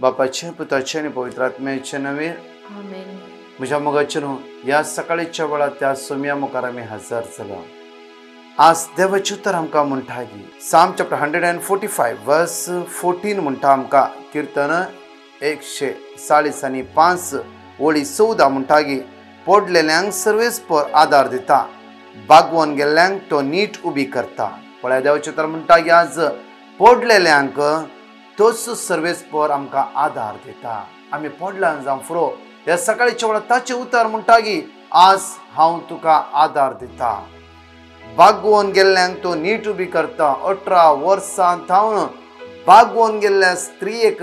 बापाचे पुताचे आणि पवित्र आत्म्याचे नवे आमेन. म्हज्या मोगाचे न्हू ह्या सकाळीच्या वेळार त्या सोम्या मुखार आमी हजर जाला. आज देवाचे उतर आमकां म्हणटा की साम चॅप्टर 145 वर्स 14 म्हणटा आमकां. कीर्तन 145 ओळी 14 म्हणटा की पडलेल्यांक सर्वेस्पर आदार दिता, बागवून गेल्ल्यांक तो नीट उबी करता. पळय देवाचे उतर म्हणटा की आज पडलेल्यांक तोच सर्वेस्पर आमकां आदार दिता. आमी पडल्यान जावं फुरो ह्या सकाळीच्या वेळार ताचें उतर म्हणटा की आज हांव तुका आदार दिता. बागवून गेल्ल्यांक तो नीट उबी करता. 18 वर्सां थावन बागवून गेल्ल्या स्त्रियेक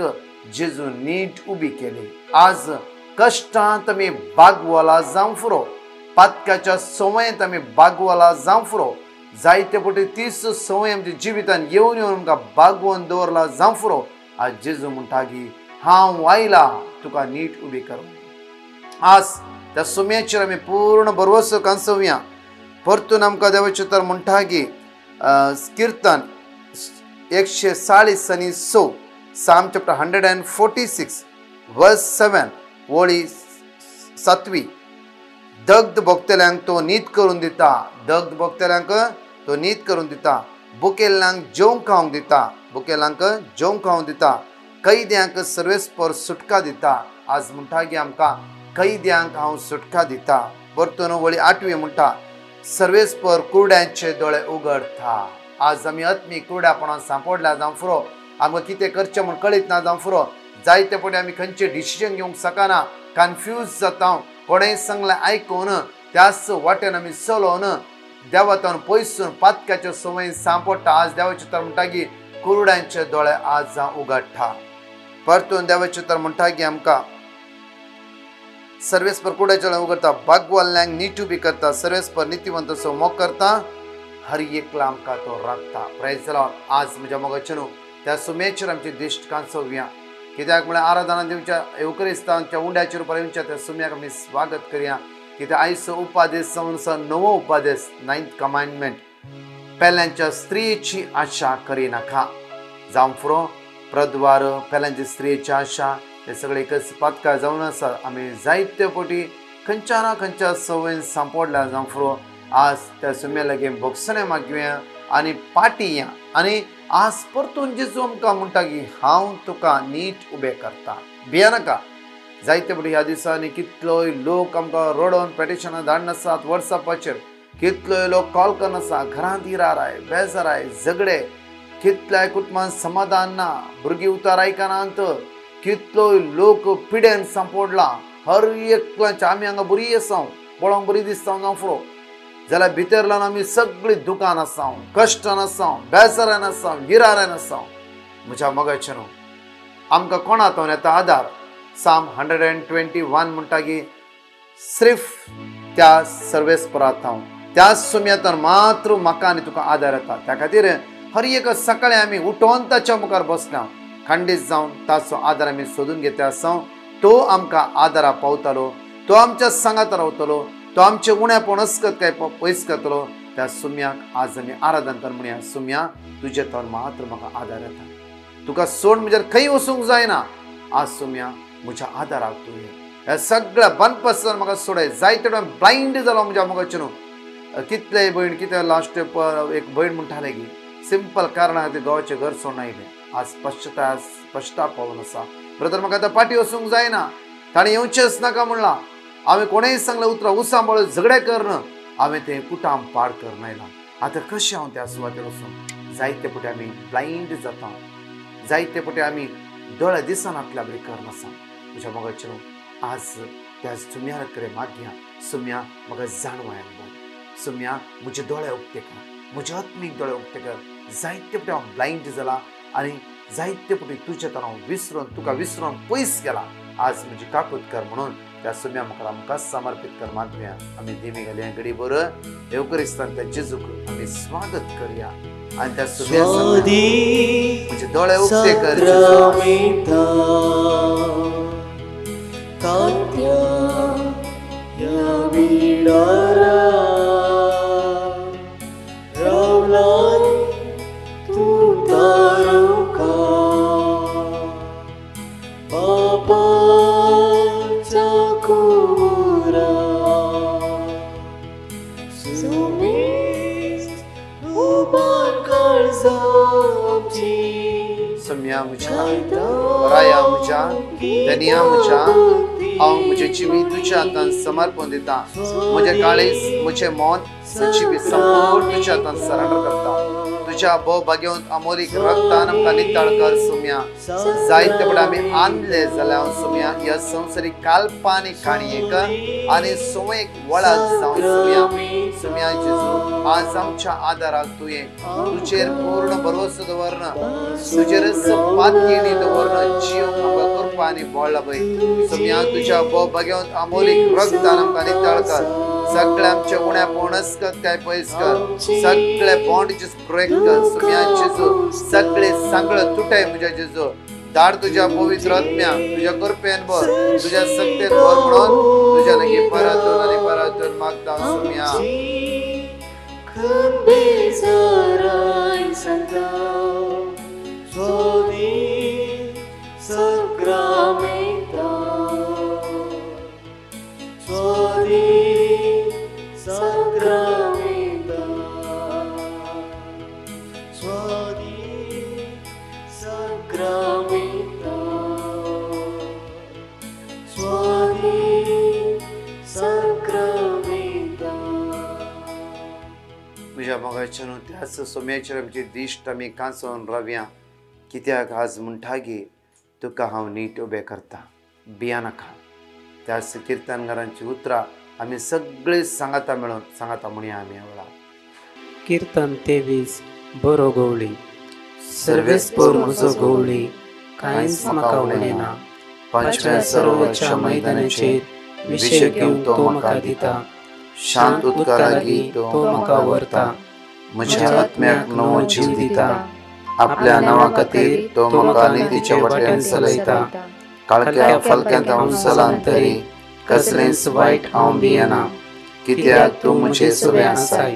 जेजू नीट उबी केली. आज कश्टांत आमी बागवाला जावं फुरो, पातकाच्या संवयेंत आमी बागवाला जावं फुरो, जायते फावटी तीच संवय आमच्या जिवितान येवन येवन आमकां बागवून दवरला जावं फुरो. आज जेजू म्हणटा की हांव आयला तुका नीट उबी कर. आज त्या सुम्याचेर आमी पूर्ण भरवसो कांसोवया. परतून आमकां देवाचें उतर म्हणटा की कीर्तन 146 साम चॅप्टर 146 वर्स 7 ओळी 7. दग्ध भोगतेल्यांक तो नीत करून दिता. दग्ध भोगतेल्यांक तो नीत करून दिता. भुकेल्ल्यांक जेवंक खावंक दिता. भुकेल्ल्यांक जेवंक खावंक दिता. कैद्यांक सर्वेस्पर सुटका दिता. आज म्हणटा की आमकां कैद्यांक हांव सुटका दिता. परतून वळी 8 म्हणटा सर्वेस्पर कुरड्यांचे दोळे उगडता. आज आमी आत्मीक कुरड्यापणान सांपडल्या जावं फुरो, आमकां कितें करचें म्हूण कळीत ना जावं फुरो, जायते फावटी आमी खंयचें डिसिजन घेवंक शकना, कन्फ्यूज जाता. कोणेंय सांगलें आयकून त्याच वाटेन आमी चलोवन देवातान पयसून पातकाच्या संवयेन सांपडटा. आज देवाचें उतर म्हणटा की कुरड्यांचे दोळे आज हांव उगडटा. परतून देवाचें उतर म्हणटा की आमकां सर्वेस्पर कुरड्याचे दोळे उगडता, बागवाल्ल्यांक नीट उबी करता, सर्वेस्पर नितीवंत सो मोग करता, हर एकला आमकां तो राखता. Praise the Lord. आज म्हज्या मोगाचें न्हू त्या सुमेचेर आमची दिश्ट कांसोवया. कित्याक म्हळ्यार आराधना दिवच्या एवकरिस्तांच्या उंड्याचेर परमेच्या त्या सुम्याक आमी स्वागत करया. कित्याक आयचो उपादेश जावन नवो उपादेश 9th कमांडमेंट, पेल्यांच्या स्त्रियेची आशा करिनाका. जावं फुरो प्रद्वार पेल्यांच्या स्त्रियेची आशा हे सगळे एकच पातकां जावन आसा. आमी जायते फावटी खंयच्या ना खंयच्या संवयेन सांपडल्या जावं फुरो. आज त्या सुम्या लागीं भोगसणें मागया आनी पाटिया. आनी आज परतून जेजू आमकां म्हणटा की हांव तुका नीट उबें करता. भियेनाका. जायते फावटी ह्या दिसांनी कितलोय लोक आमकां रडोवन पेटिशनां धाडन आसात वॉट्सॅपाचेर. कितलोय लोक कॉल करन आसा. घरांत इराराय, बेजाराय, झगडे. कितल्याय कुटुंबांत समाधान ना. भुरगीं उतार आयकनात. कितलोय लोक पिड्यान सांपडला. हर एकल्याचें आमी हांगा बरी आसा, पळोवंक बरी दिसता जावं फुरो, जाल्यार भितर लावन आमी सगळीं दुकान आसा, कश्टान आसा, बेजारान आसा, गिरारान आसा. म्हज्या मोगाचें न्हू आमकां कोणातून येता आदार. साम 121 म्हणटा की सिर्फ त्या सर्वेस्परांत त्या सुम्यातून मात्र म्हाका आनी तुका आदार येता. त्या खातीर हर एक सकाळी आमी उठोवन ताच्या मुखार बसल्या खंडीत जावन ताचो आदार आमी सोदून घेतले आसा. तो आमकां आदारा पावतलो. तो आमच्या सांगात रावतलो. तो आमचे उण्यापण असकत काय पयस करतलो. त्या सुम्याक आज आमी आराधन कर म्हणया. सुम्या तुजे तोंड मात्र म्हाका आदार येता. तुका सोड म्हणजे खंय वचूंक जायना. आज सुम्या म्हज्या आदाराक तूं ये. ह्या सगळ्या बनपासून म्हाका सोडय. जायते ब्लायंड जालो म्हज्या मोगाचें न्हू. कितलेय भयण कितें लास्ट एक भयण म्हणटाले की सिंपल कारणा खातीर गांवाचें घर सोडून आयलें. आज पश्चाताप पावून आसा. ब्रदर म्हाका आतां पाटी वचूंक जायना. ताणें येवचेंच नाका म्हणलां. हांवें कोणेंय सांगलें उतरां उसांबळ झगडे करना. हांवें तें कुटाम पाड करन आयलां. आतां कशें हांव त्या सुवातेर वचूं. जायते फावटी आमी ब्लायंड जाता. जायते फावटी आमी दोळे दिसान आपल्या बरी करनासा. म्हज्या मोगाचें आज त्या सुम्या कडेन मागया. सुम्या म्हाका जाणवाय आनी सुम्या म्हजे दोळे उक्ते कर. म्हजे आत्मीक दोळे उक्ते कर. जायते फावटी हांव ब्लायंड जाला आनी जायते फावटी तुजे तर हांव विसरून तुका विसरून पयस गेला. आज म्हजी काकूत कर म्हणून त्या सुम्या मुखार आमकां समर्पीत कर मागया. आमी देवी घालया घडी बर एवकरिस्तान त्या जेजूक आमी स्वागत करया. आनी त्या सुम्या म्हजे दोळे उक्ते कर. सुम्या म्हज्या राया म्हज्या धनिया म्हज्या हांव म्हजें जिवी तुज्या हातांत समर्पण दिता म्हजें काळीज म्हजें मन सचिवी संपूर्ण तुज्या हातांत सरेंडर करता तुझ्या भोव भाग्यवंत अमोलीक रक्तान आमकां नितळ कर सुम्या जायते बडे आमी आंधले जाल्यार सुम्या ह्या संवसारीक काल्पनीक काणयेक आनी सुवेक वळख जावन सुम्या जेजू आज आमच्या आदाराक तुवें तुजेर पूर्ण भरवसो दवरन तुजेरच पातयेणी दवरन जीव आमकां करपा आनी बोळ्ळा पळय सुम्या तुज्या भोव भाग्यवंत अमोलीक रक्तान आमकां नितळ कर सगळे आमचे उण्या बोनस कर काय पयस कर सगळे बॉन्डेजेस ब्रेक कर सुम्या जेजू सगळे सांगळ तुटाय म्हज्या जेजू धाड तुज्या पवित्र आत्म्या तुज्या कृपेन भर तुज्या सक्तेन भर म्हणून तुज्या लागीं परतून आनी परतून मागता सुम्या म्हज्या मोगाच्या न्हू त्याच सोम्याचेर आमची दिश्ट आमी कांचोवन रावया कित्याक आज म्हणटागी तुका हांव नीट उबें करता भिया नाका त्याच किर्तनकारांची उतरां आमी सगळीं सांगाता मेळून सांगाता म्हणया आमी ह्या वेळार कीर्तन 23 बरो गवळी सर्वेस्पर म्हजो गवळी कांयच म्हाका उणेना पांचव्या सरोवरच्या मैदानाचेर विशय घेवन तो म्हाका दिता शांत उदका लागीं तो म्हाका व्हरता म्हज्या आत्म्याक नवो जीव दिता आपल्या नांवा खातीर तो म्हाका नितीच्या वाट्यान चलयता काळख्या फलक्यांत हांव चलां तरी कसलेंच वायट हांव भियेना कित्याक तूं म्हजें सगळें आसाय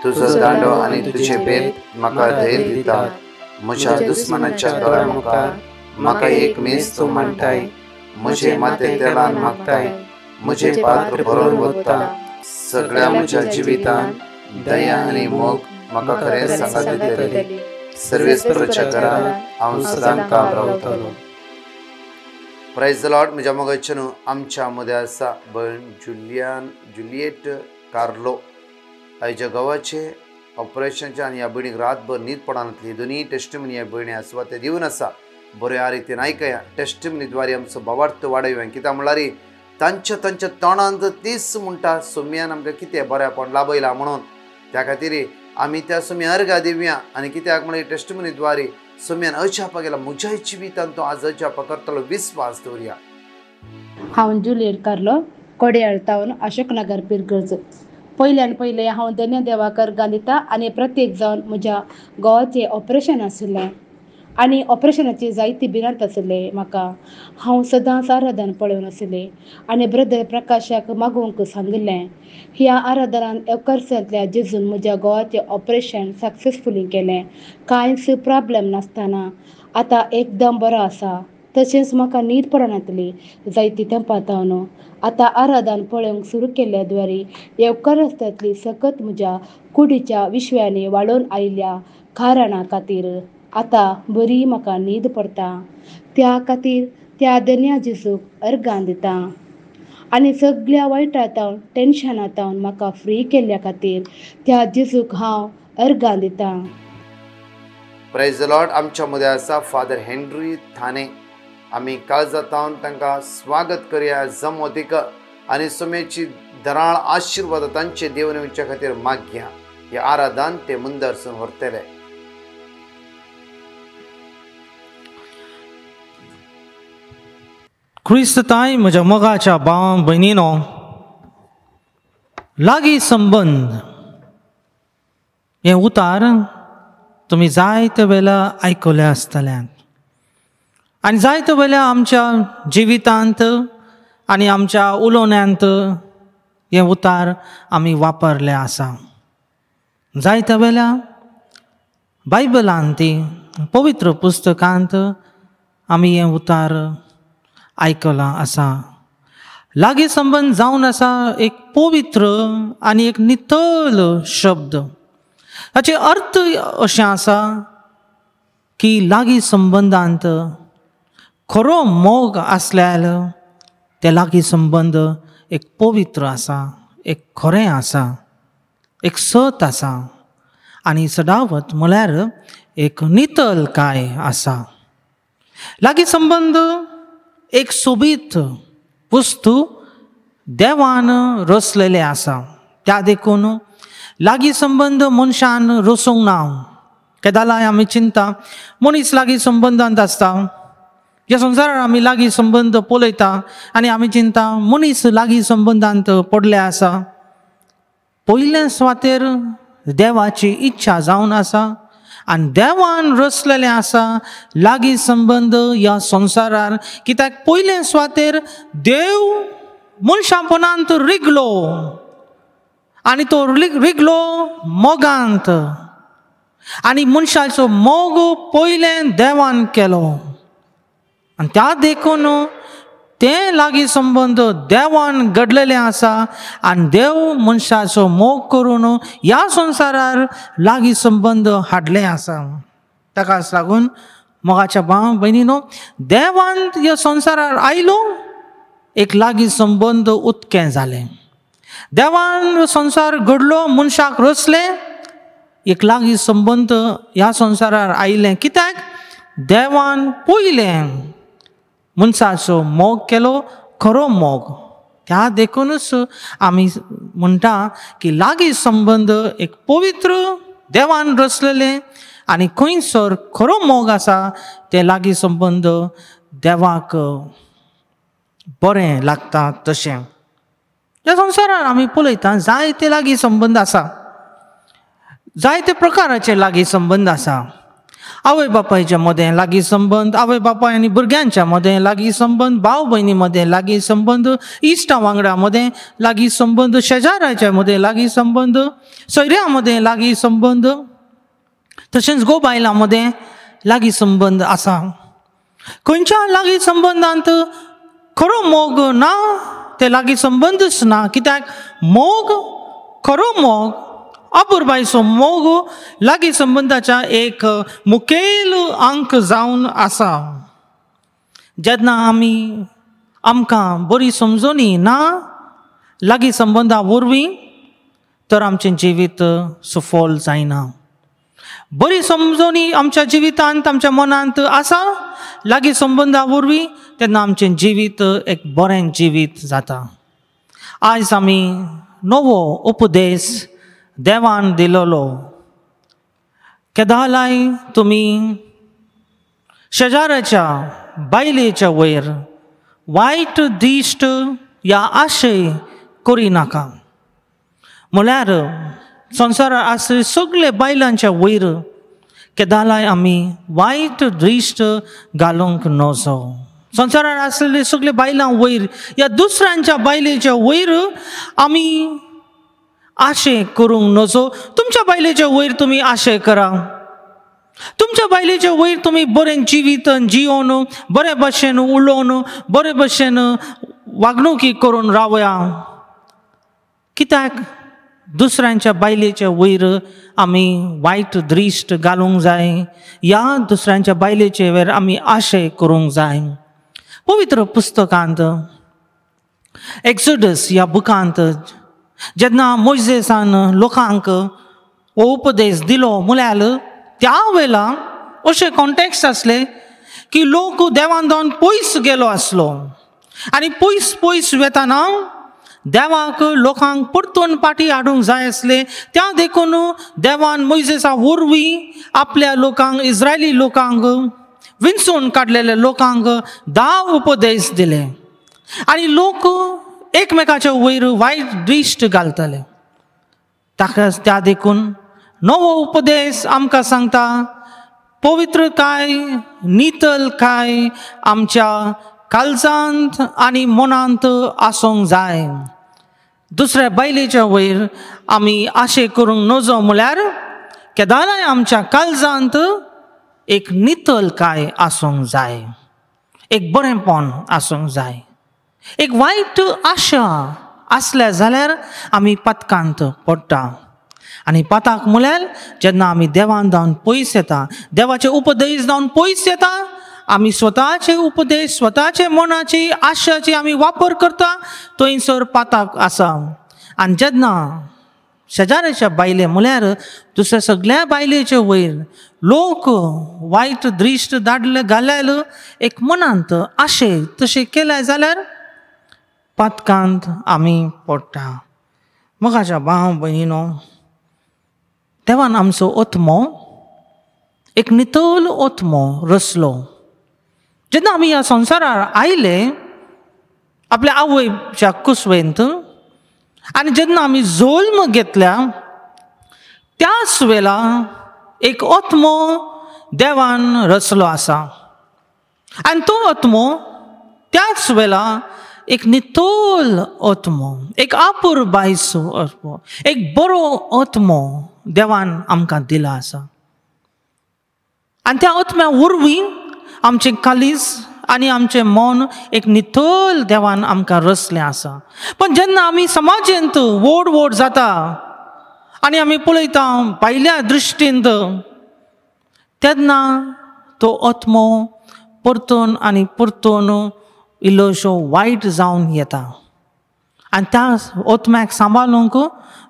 तुजो दांडो आनी तुजे भेद म्हाका धैर्य दितात म्हज्या दुस्मनाच्या दोळ्या मुखार म्हाका एक मेज तूं मांडटाय म्हजे माथे तेलान मागताय म्हजें पात्र भरून वता सगळ्या म्हज्या जिवितान दया आनी मोग म्हाका खरें सांगात दितली सर्वेस्पराच्या घरांत हांव सदां काळ रावतलो प्रायज द लॉर्ड म्हज्या मोगाच्या न्हू आमच्या मदें आसा भयण जुलियेट कार्लो आयच्या गांवाचे ऑपरेशनचे आनी ह्या भयणीक रातभर न्हीद पडनासली दोनूय टेस्टिमनी ह्या भयणी आसा ते दिवन आसा बऱ्या रितीन आयकया टेस्टिमनी द्वारे आमचो भावार्थ वाडयया कित्याक म्हळ्यार तांच्या तोंडांत तीच म्हणटा सुम्यान आमकां कितें बरेंपण लाभयलां म्हणून त्या खातीर आमी त्या सुम्या अर्घा दिवया आनी कित्याक म्हळ्यार टेस्टिमनी द्वारे सुम्यान अजापा गेला म्हज्या जिवितान तो आज अजापा करतलो विस्वास दवरया हांव जुलियट कार्लो कोड्याळ टावन अशोकनगर पिरगर्ज पयल्यान पयलें हांव धन्य देवाक अर्घां दिता आनी प्रत्येक जावन म्हज्या घोवाचें ऑपरेशन आशिल्लें आनी ऑपरेशनाची जायती भिरांत आसले म्हाका हांव सदांच आराधन पळोवन आसलें आनी ब्रदर प्रकाशाक मागोवंक सांगिल्लें ह्या आराधनान एवकर्सांतल्या जेजून म्हज्या घोवाचें ऑपरेशन सक्सेसफुली केलें कांयच प्रॉब्लेम नासतना आतां एकदम बरो आसा तशेंच म्हाका न्हीद पडनासली जायती तेंपां न्हू आतां आराधन पळोवंक सुरू केल्ल्या द्वारे एवकर्सांतली सकत म्हज्या कुडीच्या विश्व्यांनी वाडोवन आयिल्ल्या कारणा खातीर आतां बरी म्हाका न्हीद पडटा त्या खातीर त्या धन्य जेजूक अर्घां दिता आनी सगळ्या वायटांतावन टेन्शनांतावन म्हाका फ्री केल्ल्या खातीर त्या जेजूक हांव अर्घां दिता प्रायज द लॉर्ड आमच्या मदें आसा फादर हेनरी थाने आमी काळजातावन तांकां स्वागत करया जमोदीक आनी सुमेची धराळ आशिर्वाद तांचे देवनेच्या खातीर मागया हे आराधन ते मुंदरसून व्हरतले क्रिस्तताय म्हज्या मोगाच्या भावां भयणीनो लागीं संबंद हे उतार तुमी जायते वेळा आयकले आसतल्यात आनी जायते वेळा आमच्या जिवितांत आनी आमच्या उलोवण्यांत हे उतार आमी वापरले आसा जायते वेळा बायबलांत पवित्र पुस्तकांत आमी हे उतार आयकलां आसा लागीं संबंद जावन आसा एक पवित्र आनी एक नितळ शब्द हाचे अर्थ अशें आसा की लागीं संबंदांत खरो मोग आसल्यार ते लागीं संबंद एक पवित्र आसा, एक खरें आसा, एक सत आसा आनी सदावत म्हळ्यार एक नितळकाय आसा. लागीं संबंद एक सोबीत वस्तू देवान रचलेले आसा. त्या देखून लागीं संबंद मनशान रचूंक ना. केदालाय आमी चिंता मनीस लागीं संबंदांत आसता. ह्या संवसारार आमी लागीं संबंद पळयता आनी आमी चिंता मनीस लागीं संबंदांत पडले आसा. पयले सुवातेर देवाची इच्छा जावन आसा आनी देवान रचलेले आसा लागीं संबंद ह्या संवसारार. कित्याक पयले सुवातेर देव मनशापणांत रिगलो आनी तो रिगलो मोगांत आनी मनशाचो मोग पयले देवान केलो आनी त्या देखून ते लागीं संबंद देवान घडलेले आसा आनी देव मनशाचो मोग करून ह्या संवसारार लागीं संबंद हाडले आसा. ताकाच लागून मोगाच्या भाव भयणीनो, देवान ह्या संवसारार आयलो एक लागीं संबंद उक्तें जालें. देवान संवसार घडलो, मनशाक रचले, एक लागीं संबंद ह्या संवसारार आयलें. कित्याक देवान पयलें मनशाचो मोग केलो, खरो मोग. त्या देखूनच आमी म्हणटा की लागीं संबंद एक पवित्र देवान रचलेले आनी खंयसर खरो मोग आसा ते लागीं संबंद देवाक बरें लागता. तशें ह्या संवसारार आमी पळयता जायते लागीं संबंद आसा, जायते प्रकाराचे लागीं संबंद आसा. आवय बापायच्या मदें लागीं संबंद, आवय बापाय आनी भुरग्यांच्या मदें लागीं संबंद, भाव भयणी मदें लागीं संबंद, इश्टां वांगडा मदें लागीं संबंद, शेजाऱ्याच्या मदें लागीं संबंद, सोयऱ्यां मदें लागीं संबंद, तशेंच घोव बायलां मदें लागीं संबंद आसा. खंयच्या लागीं संबंदांत खरो मोग ना ते लागीं संबंदच ना. कित्याक मोग, खरो मोग, अपुरबायचो मोग लागीं संबंदाच्या एक मुखेल अंक जावन आसा. जेन्ना आमकां बरी समजणी ना लागीं संबंदा वरवीं तर आमचें जिवीत सफल जायना. बरी समजणी आमच्या जिवितांत, आमच्या मनांत आसा लागीं संबंदा वरवीं तेन्ना आमचें जिवीत एक बरें जिवीत जाता. आयज आमी नवो उपदेश देवान दिलेलो. केदालाय तुमी शेजाऱ्याच्या बायलेच्या वयर वायट दिश्ट या आशय करिनाका. म्हळ्यार संवसारार आसले सगळे बायलांच्या वयर केदालाय आमी वायट दिश्ट घालूंक नजो. संवसारार आसलेले सगळे बायलां वयर या दुसऱ्यांच्या बायलेच्या वयर आमी आशय करूंक नजो. तुमच्या बायलेच्या वयर तुमी आशय करा. तुमच्या बायलेच्या वयर तुमी बरें जिवीत जियोन, बरे भशेन उलोवन, बरे भशेन वागणुकी करून रावया. कित्याक दुसऱ्यांच्या बायलेच्या वयर आमी वायट दृश्ट घालूंक जाय, या दुसऱ्यांच्या बायलेचे वयर आमी आशय करूंक जाय. पवित्र पुस्तकांत एक्सोडस ह्या बुकांत जेन्ना मोइसेसान लोकांक हो उपदेश दिलो म्हळ्यार त्या वेळा अशें कॉन्टेक्स्ट आसले की लोक देवान दोन पयस गेलो आसलो आनी पयस पयस वेताना देवाक लोकांक परतून पाटी हाडूंक जाय आसले. त्या देखून देवान मोइसेसा वरवीं आपल्या लोकांक, इस्रायली लोकांक, विंचून काडलेल्या लोकांक 10 उपदेश दिले आनी लोक एकमेकाच्या वयर वायट दिश्ट घालताले. ताकाच त्या देखून नवो उपदेश आमकां सांगता पवित्रकाय, नितळकाय आमच्या काळजांत आनी मनांत आसूंक जाय. दुसऱ्या बायलेच्या वयर आमी आशय करूंक नजो म्हळ्यार केदाराय आमच्या काळजांत एक नितळकाय आसूंक जाय, एक बरेंपण आसूंक जाय. एक वायट आशा आसल्या जाल्यार आमी पथकांत पडटा. आनी पाताक म्हळ्यार जेन्ना आमी देवान जावन पयस येता, देवाचे उपदेश जावन पयस येता, आमी स्वताचे उपदेश, स्वताचे मनाची आशाची आमी वापर करता, थंयसर पाताक आसा. आनी जेन्ना शेजाऱ्याच्या बायले म्हळ्यार दुसऱ्या सगळ्या बायलेच्या वयर लोक वायट दृश्ट धाडले घाल्यार एक मनांत आशे तशें केले जाल्यार पातकांत आमी पडटा. मोगाच्या भाव भयणीनो, देवान आमचो ओत्मो एक नितळ ओत्मो रचलो. जेन्ना आमी ह्या संवसारार आयले आपल्या आवयच्या कुसवेंत, आनी जेन्ना आमी जल्म घेतल्या त्याच वेळा एक ओत्मो देवान रचलो आसा. आनी तो ओत्मो त्याच वेळा एक नितळ ओत्मो, एक आपुरबायसो ओत्मो, एक बरो ओत्मो देवान आमकां दिला आसा. आनी त्या ओत्म्या वरवीं आमचें कालीज आनी आमचें मन एक नितळ देवान आमकां रचलें आसा. पण जेन्ना आमी समाजेंत व्हड व्हड जाता आनी आमी पळयता भायल्या दृश्टींत, तेन्ना तो ओत्मो परतून आनी परतून इल्लोसो वायट जावन येता. आनी त्या ओत्म्याक सांबाळूंक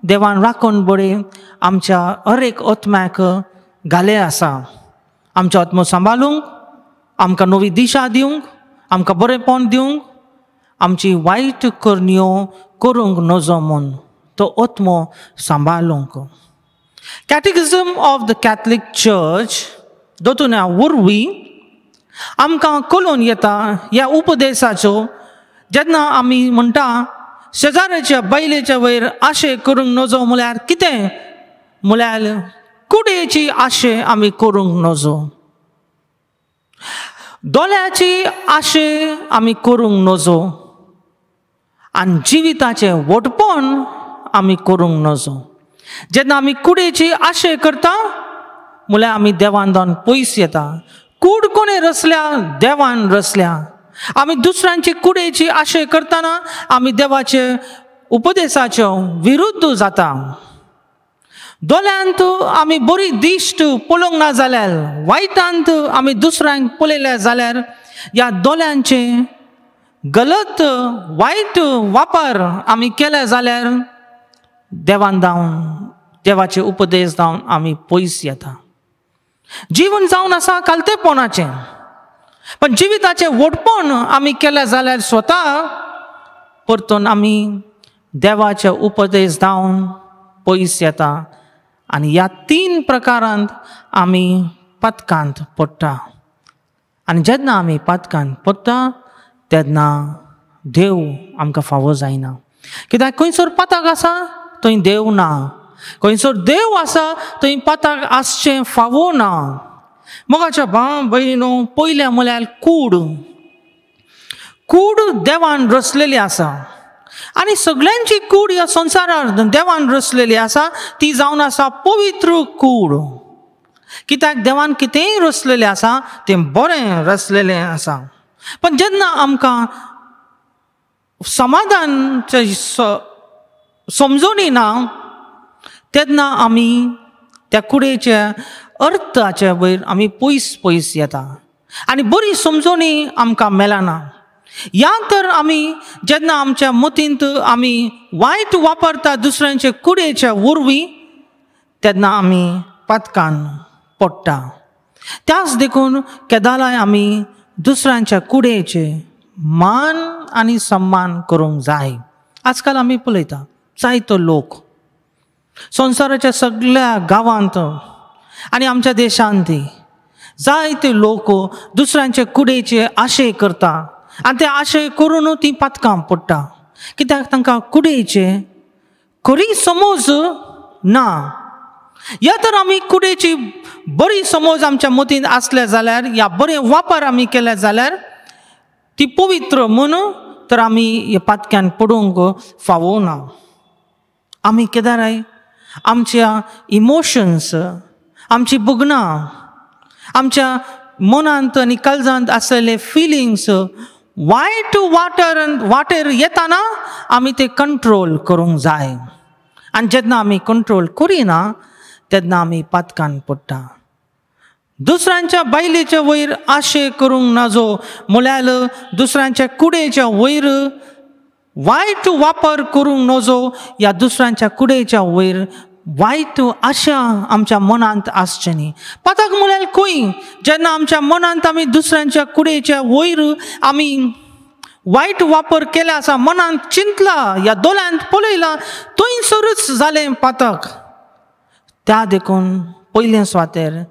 देवान राखण बळे आमच्या हर एक ओत्म्याक घाले आसा. आमचो ओत्मो सांबाळूंक, आमकां नवी दिशा दिवंक, आमकां बरेंपण दिवंक, आमची वायट करण्यो करूंक नजो म्हूण तो ओत्मो सांबाळूंक. कॅटेकिझम ऑफ द कॅथलीक चर्च दोतोल्या वरवीं आमकां कळून येता ह्या उपदेशाचो, जेन्ना आमी म्हणटा शेजाऱ्याच्या बायलेच्या वयर आशे करूंक नजो म्हळ्यार कितें, म्हळ्यार कुडेची आशे आमी करूंक नजो, दोळ्याची आशे आमी करूंक नजो, आनी जिविताचें व्हडपण आमी करूंक नजो. जेन्ना आमी कुडेची आशे करता म्हळ्यार आमी देवान जावन पयस येता. कूड कोणें रचल्या? देवान रचल्या. आमी दुसऱ्यांची कुडेची आशे करतना आमी देवाचे उपदेशाच्यो विरुद्ध जाता. दोळ्यांत आमी बरी दिश्ट पळोवंक ना जाल्यार, वायटांत आमी दुसऱ्यांक पळयले जाल्यार ह्या दोळ्यांचे गलत वायट वापर आमी केले जाल्यार देवान जावन, देवाचे उपदेश जावन आमी पयस येता. जीवन जावन आसा कालतेपणाचें, पण जिविताचें व्हडपण आमी केलें जाल्यार स्वता परतून आमी देवाचे उपदेश जावन पयस येता. आनी ह्या 3 प्रकारांत आमी पातकांत पडटा. आनी जेन्ना आमी पातकांत पडटा तेन्ना देव आमकां फावो जायना. कित्याक खंयसर पाताक आसा थंय देव ना, खंयसर देव आसा थंय पाताक आसचें फावो ना. मोगाच्या भाव भयणीनो, पयलें म्हळ्यार कूड. कूड देवान रचलेली आसा आनी सगळ्यांची कूड ह्या संवसारार देवान रचलेली आसा. ती जावन आसा पवित्र कूड. कित्याक देवान कितेंय रचलेलें आसा तें बरें रचलेलें आसा. पण जेन्ना आमकां समाधानाची समजणी ना तेन्ना आमी त्या कुडेच्या अर्थाच्या वयर आमी पयस पयस येता आनी बरी समजणी आमकां मेळना. या तर आमी जेन्ना आमच्या मतींत आमी वायट वापरता दुसऱ्यांचे कुडेच्या वरवीं तेन्ना आमी पातकान पडटा. त्याच देखून केदालाय आमी दुसऱ्यांच्या कुडेचे मान आनी सम्मान करूंक जाय. आजकाल आमी पळयता जायतो लोक संवसाराच्या सगळ्या गांवांत आनी आमच्या देशांत जायते लोक दुसऱ्यांचे कुडेचे आशे करता आनी ते आशे करून ती पातकां पडटा. कित्याक तांकां कुडेचे खरी समज ना. या तर आमी कुडेची बरी समज आमच्या मतींत आसल्या जाल्यार या बरे वापर आमी केले जाल्यार ती पवित्र म्हूण तर आमी ह्या पातक्यान पडूंक फावो ना. आमी केदाराय आमच्या इमोशन्स, आमची भुगणां, आमच्या मनांत आनी काळजांत आसलेले फिलिंग्स वायट वाटेर येताना आमी ते कंट्रोल करूंक जाय. आनी जेन्ना आमी कंट्रोल करिना तेन्ना आमी पातकान पडटा. दुसऱ्यांच्या बायलेच्या वयर आशे करूंक नाजो म्हळ्यार दुसऱ्यांच्या कुडेच्या वयर वायट वापर करूंक नजो. या दुसऱ्यांच्या कुडेच्या वयर वायट आशा आमच्या मनांत आसचे न्ही. पातक म्हळ्यार खंय जेन्ना आमच्या मनांत आमी दुसऱ्यांच्या कुडेच्या वयर आमी वायट वापर केला आसा, मनांत चिंतला या दोळ्यांत पळयला, थंयसरूच जालें पातक. त्या देखून पयले सुवातेर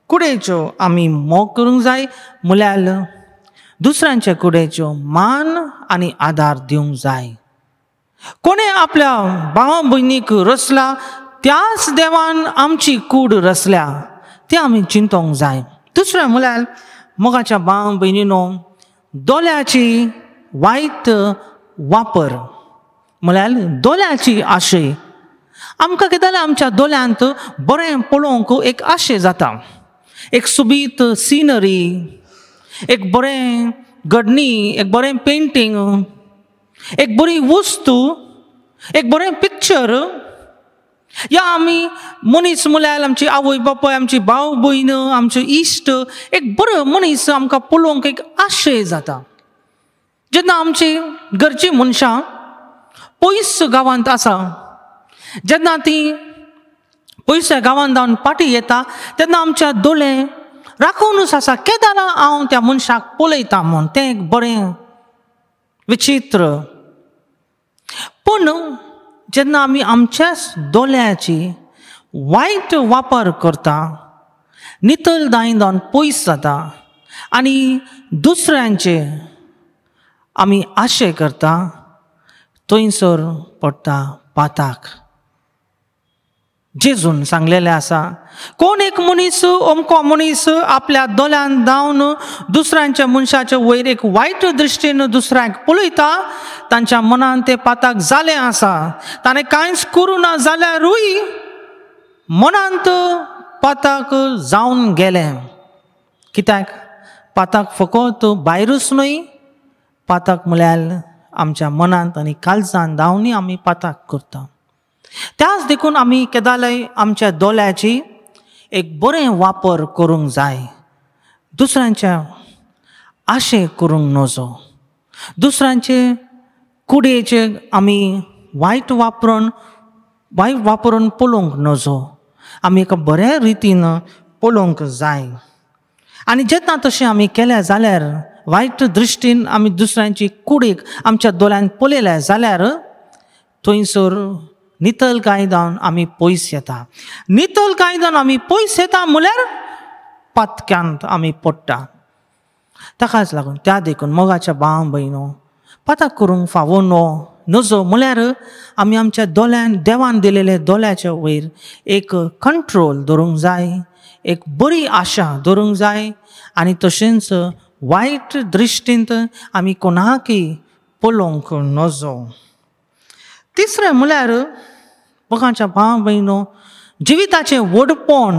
कुडेच्यो आमी मोग करूंक जाय, म्हळ्यार दुसऱ्यांच्या कुडेच्यो मान आनी आदार दिवंक जाय. कोणें आपल्या भावा भयणीक रचला त्याच देवान आमची कूड रचल्या ती आमी चिंतोंक जाय. दुसरें म्हळ्यार मोगाच्या भावा भयणीनो, दोळ्याची वायट वापर म्हळ्यार दोळ्याची आशय. आमकां कितें जालें, आमच्या दोळ्यांत बरें पळोवंक एक आशय जाता. एक सुबीत सिनरी, एक बरें घडणी, एक बरें पेंटींग, एक बरी वस्तू, एक बरें पिक्चर, या आमी मनीस म्हळ्यार आमची आवय बापाय, आमची भाव भयण, आमचे इश्ट, एक बरो मनीस आमकां पळोवंक एक आशय जाता. जेन्ना आमची घरची मनशां पयस गांवांत आसा, जेन्ना ती पयसल्या गांवांत जावन पाटी येता तेन्ना आमच्या दोळे राखूनच आसा केदारां हांव त्या मनशाक पळयता म्हूण. तें एक बरें विचित्र. पूण जेन्ना आमी आमच्याच दोळ्याची वायट वापर करता, नितळ दायन जावन पयस जाता आनी दुसऱ्यांचे आमी आशय करता, थंयसर पडटा पाताक. जेजून सांगलेलें आसा, कोण एक मनीस अमको मनीस आपल्या दोळ्यान जावन दुसऱ्यांच्या मनशाच्या वयर एक वायट दृश्टीन दुसऱ्यांक पळयता, तांच्या मनांत तें पाताक जालें आसा. ताणें कांयच करूं ना जाल्यारूय मनांत पाताक जावन गेलें. कित्याक पाताक फकत भायरूच न्हय, पाताक म्हळ्यार आमच्या मनांत आनी काळजांत जावनय आमी पाताक करता. त्याच देखून आमी केदारय आमच्या दोळ्याची एक बरें वापर करूंक जाय. दुसऱ्यांच्या आशे करूंक नजो, दुसऱ्यांचे कुडेचे आमी वायट वापरून पळोवंक नजो. आमी एका बऱ्या रितीन पळोवंक जाय. आनी जेन्ना तशें आमी केलें जाल्यार, वायट दृश्टीन आमी दुसऱ्यांची कुडीक आमच्या दोळ्यान पळयल्या जाल्यार थंयसर नितळ कायदान आमी पयस येता. नितळ कायदान आमी पयस येता म्हळ्यार पातक्यांत आमी पडटा. ताकाच लागून त्या देखून मोगाच्या भाव भयणो, पाताक करूंक फावो नजो म्हळ्यार आमी आमच्या दोळ्यान देवान दिलेले दोळ्याच्या वयर एक कंट्रोल दवरूंक जाय, एक बरी आशा दवरूंक जाय आनी तशेंच वायट दृश्टींत आमी कोणाकय पळोवंक नजो. तिसरें म्हळ्यार मोगाच्या भाव भयणो, जिविताचें व्हडपण,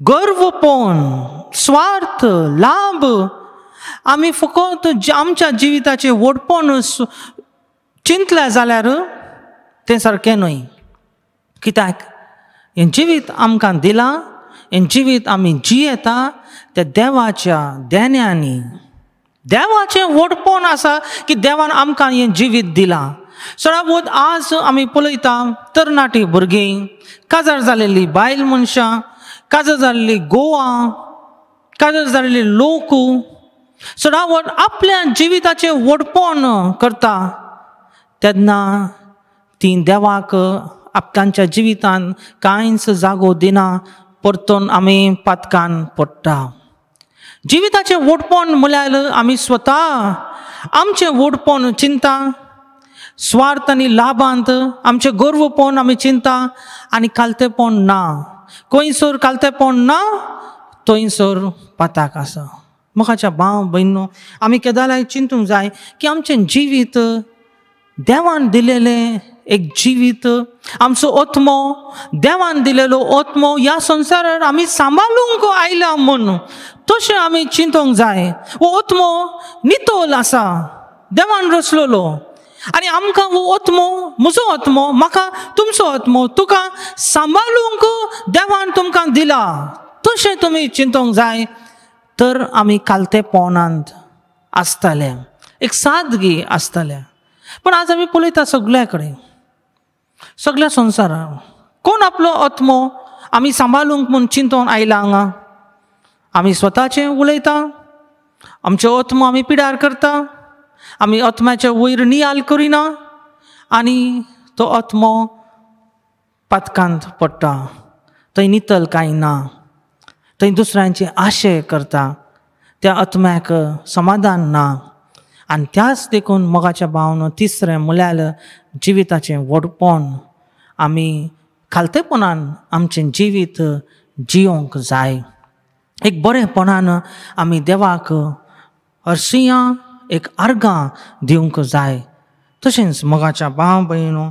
गर्वपण, स्वार्थ, लाभ आमी फकत आमच्या जिविताचें व्हडपण चिंतलें जाल्यार तें सारकें न्हय. कित्याक हें जिवीत आमकां दिलां, हें जिवीत आमी जियेता तें देवाच्या देण्यांनी. देवाचें व्हडपण आसा की देवान आमकां हें जिवीत दिलां. सदांभोवत आज आमी पळयता तरणाटी भुरगीं, काजार जालेलीं बायल मनशां, काजार जाल्ली गोवा, काजार जाल्ले लोक सदांभोवत आपल्या जिविताचें व्हडपण करता, तेन्ना ती देवाक आपणाच्या जिवितान कांयच जागो दिना, परतून आमी पातकान पडटा. जिविताचें व्हडपण म्हळ्यार आमी स्वता आमचें व्हडपण चिंता, स्वार्थ आनी लाभांत आमचें गर्वपण आमी चिंता आनी कालतेपण ना. खंयसर कालतेपण ना थंयसर पाताक आसा. मोगाच्या भाव भयणो, आमी केदाराय चिंतूंक जाय की आमचें जिवीत देवान दिलेलें एक जिवीत, आमचो आत्मो देवान दिलेलो आत्मो ह्या संवसारार आमी सांबाळूंक आयला म्हूण तशें आमी चिंतूंक जाय. हो आत्मो नितळ आसा, देवान रचलेलो आनी आमकां हो आत्मो, म्हजो आत्मो, म्हाका तुमचो आत्मो, तुका सांबाळूंक देवान तुमकां दिला, तशें तुमी चिंतूंक जाय. तर आमी कालतेपणांत आसताले, एक सादगी आसताले. पण आज आमी पळयता सगळ्या कडेन, सगळ्या संवसारांत कोण आपलो आत्मो आमी सांबाळूंक म्हूण चिंतून आयला हांगा. आमी स्वताचें उलयता, आमचो आत्मो आमी पिड्यार करता, आमी आत्म्याच्या वयर नियाल करिना आनी तो आत्मो पातकांत पडटा. थंय नितळ कांय ना, थंय दुसऱ्यांचे आशे करता, त्या आत्म्याक समाधान ना. आनी त्याच देखून मोगाच्या भावनो तिसरें म्हळ्यार जिविताचें व्हडपण. आमी खालतेपणान आमचें जिवीत जियोंक जाय. एक बरेपणान आमी देवाक हरशीं एक अर्गां दिवंक जाय. तशेंच मोगाच्या भाव भयणो,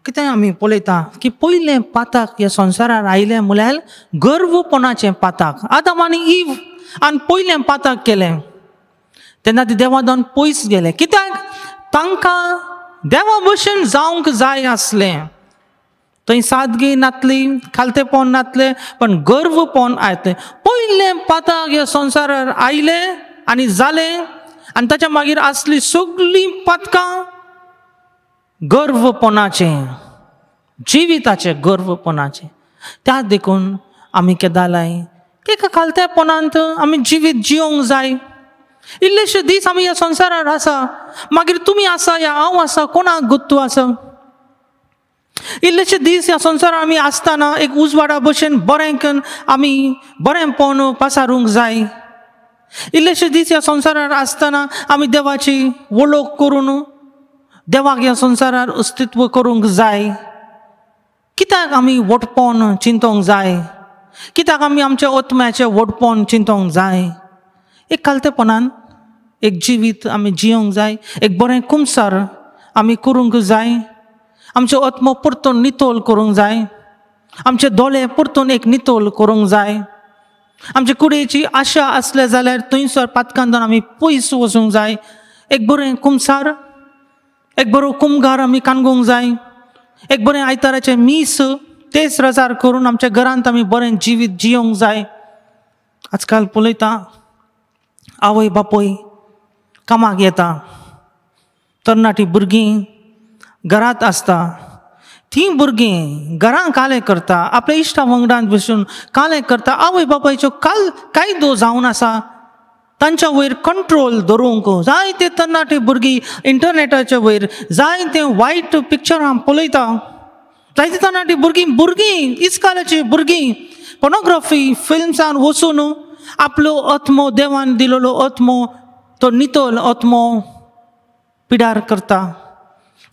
कितें आमी पळयता की पयलें पाताक ह्या संवसारार आयलें म्हळ्यार गर्वपणाचें पाताक. आदम आनी ईव आनी पयलें पाताक केलें तेन्ना ते देवादान पयस गेले. कित्याक? तांकां देवा भशेन जावंक जाय आसलें. थंय सादगी नातली, खालतेपण नातलें, पण गर्वपण आयलें. पयलें पाताक ह्या संवसारार आयलें आनी जालें, आनी ताच्या मागीर आसली सगळीं पातकां गर्वपणाचें, जिविताचें गर्वपणाचें. त्या देखून आमी केदालाय की खालतेपणांत आमी जिवीत जियोंक जाय. इल्लेशे दीस आमी ह्या संवसारार आसा, मागीर तुमी आसा या हांव आसा, कोणाक गुत्तू आसा. इल्लेशे दीस ह्या संवसारार आमी आसतना एक उजवाडा भशेन बरें आमी बरेंपण पासारूंक जाय. इल्लेशे दीस ह्या संवसारार आसतना आमी देवाची वळख करून देवाक ह्या संवसारार अस्तित्व करूंक जाय. कित्याक आमी व्हडपण चिंतोंक जाय? कित्याक आमी आमच्या आत्म्याचें व्हडपण चिंतोंक जाय? एक खालतेपणान एक जिवीत आमी जियोंक जाय. एक बरें कुमसार आमी करूंक जाय. आमचो आत्मो परतून नितोल करूंक जाय. आमचे दोळे परतून एक नितोल करूंक जाय. आमचे कुडीची आशा आसले जाल्यार थंयसर पातकांत आमी पयस वचूंक जाय. एक बरें कुमसार, एक बरो कुमगार आमी काणगूंक जाय. एक बरें आयताराचें मीस तेच रजार करून आमच्या घरांत आमी बरें जिवीत जियोंक जाय. आजकाल पळयता आवय बापूय कामाक येता, तरणाटी भुरगीं घरांत आसता, तीं भुरगीं घरां कालें करता, आपल्या इश्टा वांगडान बसून कालें करता. आवय बापायच्यो कायदो जावन आसा, तांच्या वयर कंट्रोल धरूंक जायते तरणाटे भुरगीं इंटरनेटाच्या वयर जायते वायट पिक्चरां पळयता. जायते तरणाटी भुरगीं इस्कालाची भुरगीं पोर्नोग्राफी फिल्म्सान वचून आपलो आत्मो, देवान दिलेलो आत्मो, तो नितळ आत्मो पिड्यार करता.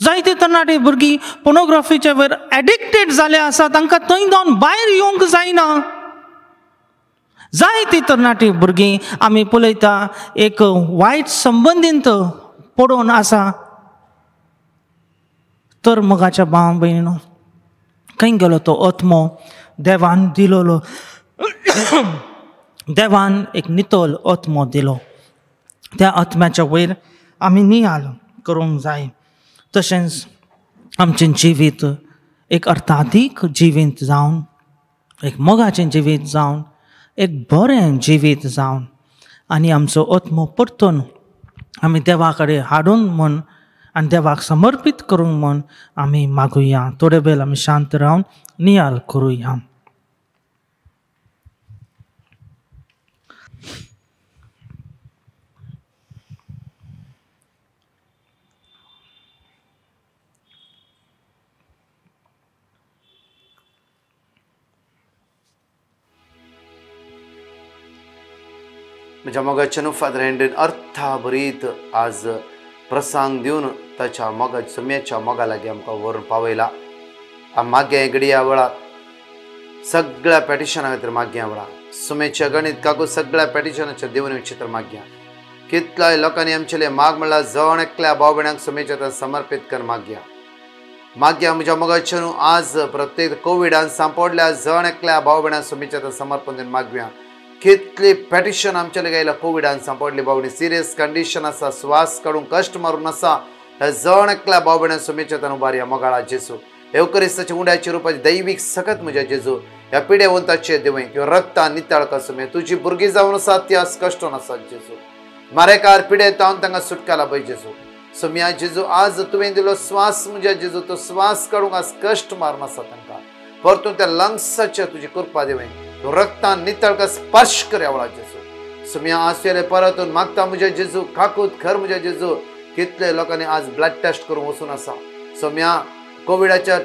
जायते तरणाटे भुरगीं पोर्नोग्राफीच्या वयर एडिक्टेड जाले आसा, तांकां थंय जावन भायर येवंक जायना. जायती तरणाटी भुरगीं आमी पळयता एक वायट संबंदींत पडून आसा. तर मोगाच्या भाव भयणीनो, खंय गेलो तो आत्मो देवान दिलोलो? देवान एक नितळ आत्मो दिलो. त्या आत्म्याच्या वयर आमी नियाल करूंक जाय. तशेंच आमचें जिवीत एक अर्थादीक जिवीत जावन, एक मोगाचें जिवीत जावन, एक बरें जिवीत जावन, आनी आमचो आत्मो परतून आमी देवा कडेन हाडून म्हूण आनी देवाक समर्पीत करूंक म्हूण आमी मागुया. थोडे वेळ आमी शांत रावन नियाल करुया. म्हज्या मोगाचें फादर हँड्रीन अर्था भरीत आज प्रसंग दिवन ताच्या मोगा सुम्याच्या मोगा लागीं आमकां व्हरून पावयला. मागे घडया वेळार सगळ्या पॅटिशना खातीर मागया वेळा सुमेच्या गणित काकू सगळ्या पॅटिशनाच्या देवन विचित्र मागया. कितल्याय लोकांनी आमचे माग म्हणल्यार जण एकल्या भाव भयणांक सुमेच्या समर्पीत कर मागया. मागया म्हज्या मोगाचें आज प्रत्येक कोविडान सांपडल्या जण एकल्या भाव भयणांक सुमेच्या समर्पण दिवन मागया. कितली पॅटिशन आमचे गायला कोविडान सांपडली बावडी, सिरियस कंडिशन आसा, श्वास काडूंक कश्ट मारून आसा, ह्या जण एकल्या बावबेण्या सुमेच्या तन उबार ह्या मोगाळा जेजू एवकरिस्ताच्या उंड्याच्या रूपाची दैवीक सकत म्हज्या जेजू ह्या पिडेवंताचे देवय किंवा रक्ता नितळ कसुमे तुझी भुरगीं जावन आसात ती आज कश्ट नासात जेजू मारेकार पिडे तावन तांकां सुटका लाभय जेजू सुम्या जेजू आज तुवें दिलो श्वास म्हज्या जेजू तो श्वास काडूंक आज कश्ट मारना आसा तांकां परतून त्या लंग्साचे तुजी कृपा देवय तूं रक्तान नितळ का स्पर्श कर आवळा जेजू सुम्या आसले परतून मागता म्हज्या जेजू काकूत खर म्हज्या जेजू कितले लोकांनी आज ब्लड टेस्ट करूंक वचून आसा सुम्या कोविडाच्या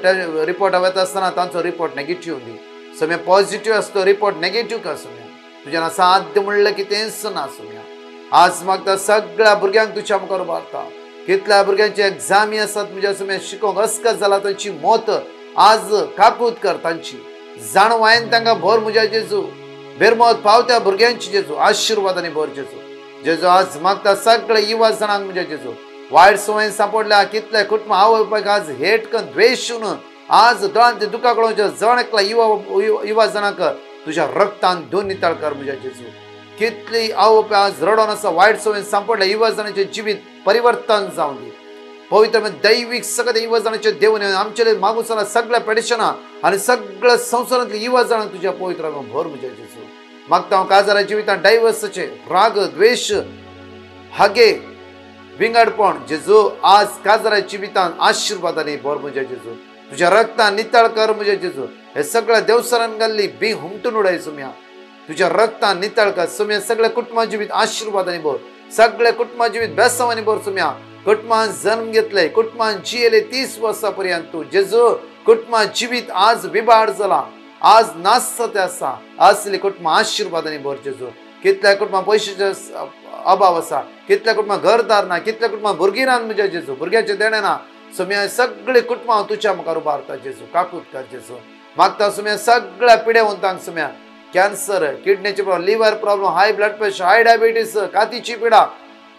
रिपोर्ट येता आसतना तांचो रिपोर्ट नेगेटिव्ह दी सुम्या पॉझिटिव्ह आसतो रिपोर्ट नेगेटिव्ह कर सुम्या तुज्यान साध्य म्हणलें कितेंच ना सुम्या आज मागता सगळ्या भुरग्यांक तुज्या मुखार उबारता कितल्या भुरग्यांची एग्जामी आसात म्हज्या सुम्या शिकोवंक अस्कत जाला तांची मोत आज काकूत कर तांची जाणवायन तांकां भर म्हज्या जेजू बेरमोत पावत्या भुरग्यांची जेजू आशिर्वादांनी भर जेजू जेजू आज मागता सगळे युवा जाणांक म्हज्या जेजू वायट संवय सांपडल्या कितले कुटुंब आवयपाक आज हेट करून द्वेशून आज दोळांचे दुखा कळोवचे जण एकला युवा जाणांक तुज्या रक्तान धुवन नितळ कर म्हज्या जेजू कितली आवय आज रडोन आसा वायट संवय सांपडल्या युवा जाणांचे जिवीत परिवर्तन जावन दी पवित्र दैवीक सगळे युवा जाणांचे देवने आमचे मागून चला सगळ्या पेडिशनां आनी सगळ्या संवसारांतल्या युवा जाणांक तुज्या पवित्र भर म्हज्या जेजू मागता हांव काजारा जिवितांत डायवर्साचे राग द्वेष हागे विंगडपण जेजू आज काजारा जिवितांत आशिर्वादांनी भर म्हज्या जेजू तुज्या रक्तान नितळ कर म्हज्या जेजू हे सगळ्या देवसरान घाल्ली बी हुमटून उडय सुम्या तुज्या रक्तान नितळ कर सुम्या सगळ्या कुटुंबा जिवीत आशिर्वादांनी भर सगळ्या कुटुंबा जिवीत बेसावांनी भर सुम्या कुटुंबान जन्म घेतले कुटुंबान जियेले 30 वर्सां पर्यंत तूं जेजू कुटुंबा जिवीत आज बिबाड जाला आज नासते आसा असली कुटुंबा आशिर्वादांनी भर जेजू कितल्या कुटुंबा पयशांचे अभाव आसा कितल्या कुटुंबा घरदार ना कितल्या कुटुंबा भुरगीं रान म्हज्या जेजू भुरग्याचे देणे ना सुम्या सगळे कुटुंबा हांव तुज्या मुखार उबारता जेजू काकूत कर जेजू मागता सुम्या सगळ्या पिडेवंतांक सुम्या कॅन्सर किडनीचे problem liver problem high blood pressure high diabetes कातीची पिडा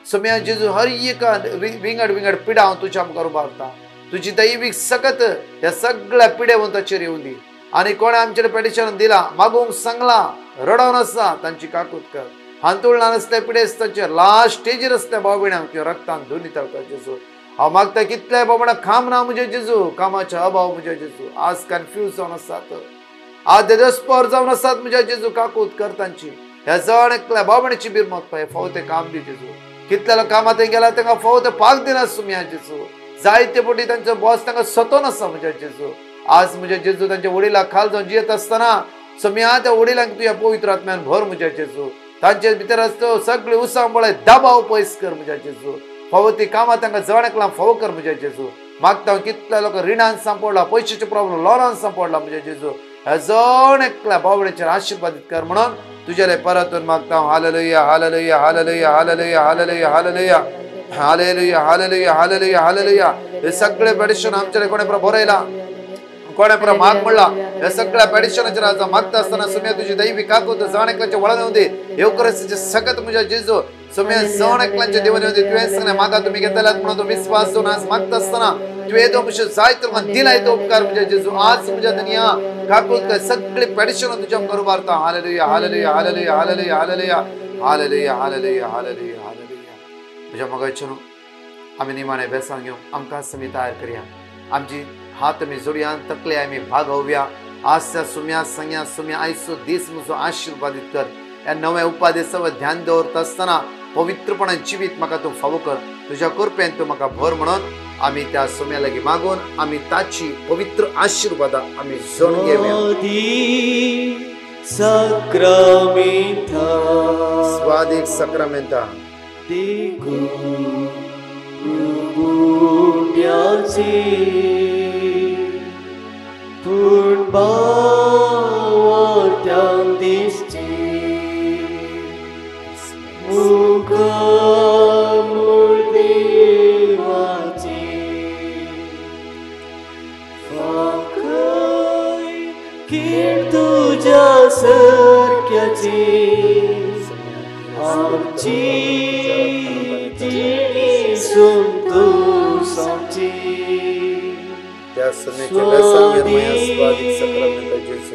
सुम्या जेजू हर एक विंगड पिडा हांव तुज्या मुखार उबारता तुजी दैवीक सकत ह्या सगळ्या पिडेवंताचेर येवं दी आनी कोणे आमचेर पेडिशन दिला मागूंक सांगला रडोन आसा तांची काकूत कर हांतुळना आसले पिडेस तांचेर लास्ट स्टेजीर आसल्या भावभिणांक किंवा रक्तान धुवन नितळ कर जेजू हांव मागता कितल्या बाबड्या काम ना म्हजे जेजू कामाचे अभाव म्हजे जेजू आज कन्फ्यूज जावन आसात आज देदस्पर जावन आसात म्हज्या जेजू काकूत कर तांची ह्या जण एकल्या बाबड्याची बिरमत पळय फावते काम दी जेजू कितल्या लोक कामात गेला तांकां फावते पाग दिना सुम्या जेजू जायते फावटी तांचो बॉस तांकां सतोन आसा म्हज्या जेजू आज म्हज्या जेजू तांच्या वडिलांक खाल जावन जियेत आसतना सुम्या त्या वडिलांक तुज्या पवित्र आत्म्यान भर म्हज्या जेजू तांचे भितर आसता सगळे उसांबळे दबाव पयस कर म्हज्या जेजू फावती कामां तांकां जण एकला फाव कर म्हज्या जेजू मागता कितल्या लोक रिणान सांपडला पयशांचे प्रॉब्लेम लॉनान सांपडला म्हज्या जेजू ह्या जण एकल्या बावड्याचेर आशिर्वादीत कर म्हणून तुजेले परतून मागता hallelujah hallelujah hallelujah hallelujah hallelujah hallelujah hallelujah hallelujah hallelujah hallelujah हे सगळे पेडिशन आमचे कोणे पर बरयला कोणे पर माग म्हणला हे सगळ्या पेडिशनाचेर आज मागता आसतना सुम्या तुजी दैवी काकूत जाण एकल्याचे वळण येवं दी येवकरसाचे सकत म्हज्या जेजू सुम्या जाण एकल्याचे देवन येवं दी तुवें सांगलें म्हाका तुमी घेतल्यात म्हणून तो विश्वास दवरून आज मागता आसतना तुवें तो म्हज्या जायते लोकांक दिलाय तो उपकार म्हज्या जेजू आज म्हज्या दुनिया काकूत सगळी पेडिशनां तुज्या मुखार उबारता hallelujah hallelujah hallelujah hallelujah hallelujah hallelujah hallelujah hallelujah hallelujah म्हज्या मोगाचें आमी निमाणे बेसांग घेवंक आमकां समी तयार करया आमची हात आमी जोडया तकले आमी भागोवया आज त्या सुम्या संग्या सुम्या आयचो दीस म्हजो आशिर्वादीत कर ह्या नव्या उपादेसावर ध्यान दवरता आसतना पवित्रपणान जिवीत म्हाका तूं फावो कर तुज्या कृपेन तूं म्हाका भर म्हणून आमी त्या सुम्या लागीं मागून आमी ताची पवित्र आशिर्वादां आमी जोडून घेवया स्वादीक सक्रामेंता तुझ्या सारख्याची आमची जिणी संतोषाची त्या सुम्याचे बेसांग घेवया स्वादीक सक्रामेंता जेजू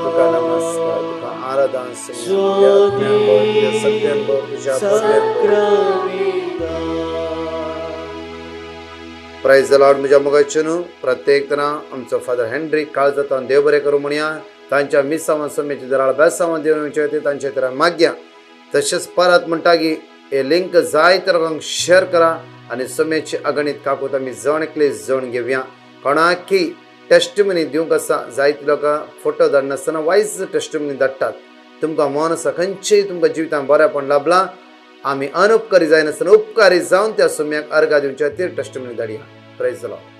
तुका नमस्कार तुका आराधना सत्यान तुझ्या प्रायज द लॉर्ड. म्हज्या मोगाचे न्हू प्रत्येक तना आमचो फादर हेनरी काळ जाता देव बरें करूं म्हणया. तांच्या मिसांवां समेची दराळ बेसांवां देव विचारते तांचे तरा माग्या. तशेंच परत म्हणटा की हे लिंक जाय तर लोकांक शेअर करा आनी समेची अगणित काकूत आमी जण एकले जण घेवया. कोणाकी टेस्टमनी दिवंक आसा जायते लोकां फोटो धाडनासतना वायज टेस्टमनी धाडटात. तुमकां मन आसा खंयचेय तुमकां जिवितांत बरेंपण लाभलां. आमी अनउपकारी जायनासतना उपकारी जावन त्या सुम्याक अर्घा दिवचे खातीर टेस्टमनी धाडया. Praise the Lord.